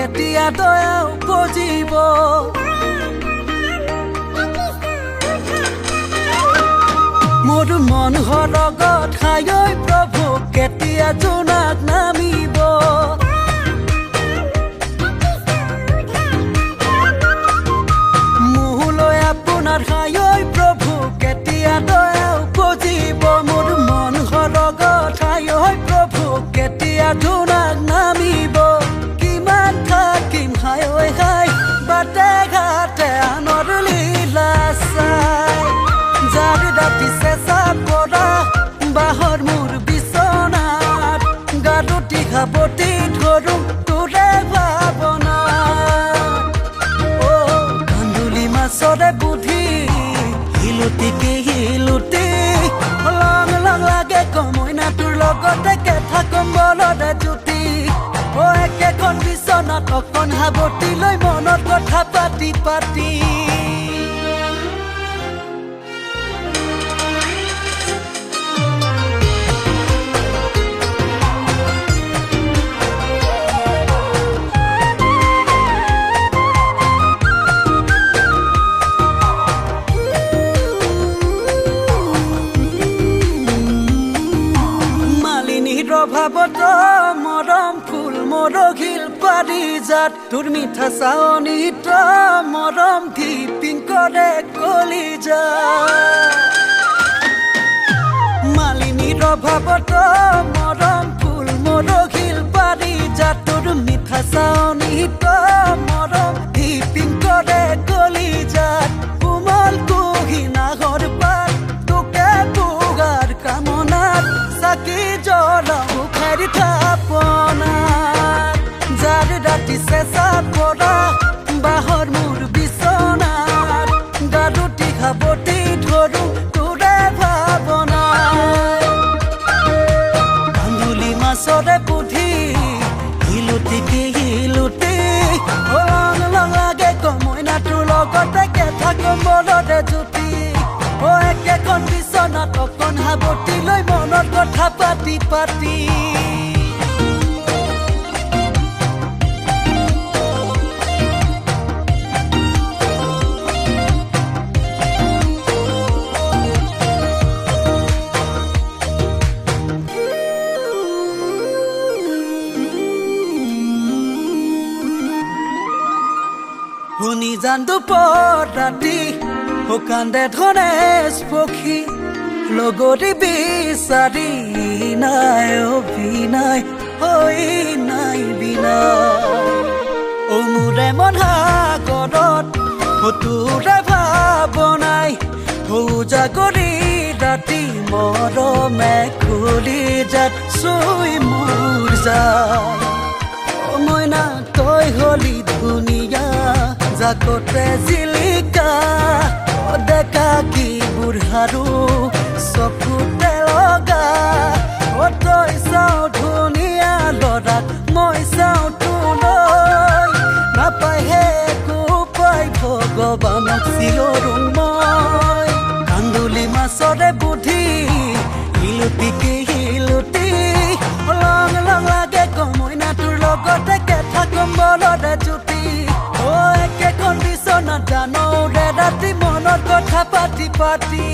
কেতিয়া দয়া উপজিব মোৰ মন হৰগত হায়ৈ প্ৰভু কেতিয়া জোনাক নামিব মোলৈ আপোনাৰ হায়ৈ প্ৰভু কেতিয়া দয়া উপজিব মোৰ মন হৰগত হায়ৈ প্ৰভু কেতিয়া জোনাক নামিব কিমান থাকিম হায়ৈ হাই বাটে ঘাটে আনৰ লীলা চাই যাৰ ৰাতি চেঁচা পৰা বাহৰ মোৰ বিচনাত গাৰুটি খাপতি ধৰোঁ তোৰে ভাৱনা কান্দুলি মাছৰে বুদ্ধি হিলুটিকে হিলুটি লং লং লাগে কমইনা তোৰ লগতে কেঁথা কম্বলৰে জুতি একেখন বিচনাত অকণ সাৱটি লৈ মনত কথা পাতি পাতি ভাবত মৰম ফুল মৰঘিল পাৰিজাত তোৰ মিঠা চাৱনিত মৰম দি পিংকৰে কলিজা মালিনীৰ ভাবত মৰম ফুল মৰঘিল পাৰিজাত তোৰ মিঠা চাৱনিত মৰম দি পিংকৰে কলিজাত কোমল কুহি নাগৰ পাত তোকে পুগাৰ কামনাত চাকি জ্বলাও খাৰি থাপনাত যাৰ ৰাতি চেঁচা পৰা বাহৰ মোৰ বিচনাত গাৰুটি খাপতি ধৰোঁ তোৰে ভাৱনা কান্দুলি মাছৰে বুদ্ধি হিলুটিকে হিলুটি লং লং লাগে কমইনা তোৰ লগতে কেঁথা কম্বলৰে জুতি একেখন বিচনাত অকণ সাৱটি লৈ মনত কথা পাতি পাতি শুনি জান দুপৰ ৰাতি শুকান্দে ধনেশ পক্ষী লগৰী বিচাৰি নাই অভিনয় হৈ নাই বিনাই মোৰে মন সাগৰত তোৰে ভাৱনাই জাগৰি ৰাতি মৰমে খুলি যাত চুই মোৰ যায় মইনা তই হলি ধুনীয়া জাকতে জিলিকা ডেকা কি বুঢ়াৰো চকুতে লগা তই চাওঁ ধুনীয়া ল'ৰাক মই চাওঁ তোলৈ নাপায়হে একো পাই ভগৱানক চিঞৰোঁ মই কান্দুলি মাছৰে বুদ্ধি হিলুটিকে হিলুটি লং লং লাগে কমইনা তোৰ লগতে কেঁথা কম্বলৰে জুতি একেখন বিচনাত জানৰে ৰাতি মনত কথা পাতি পাতি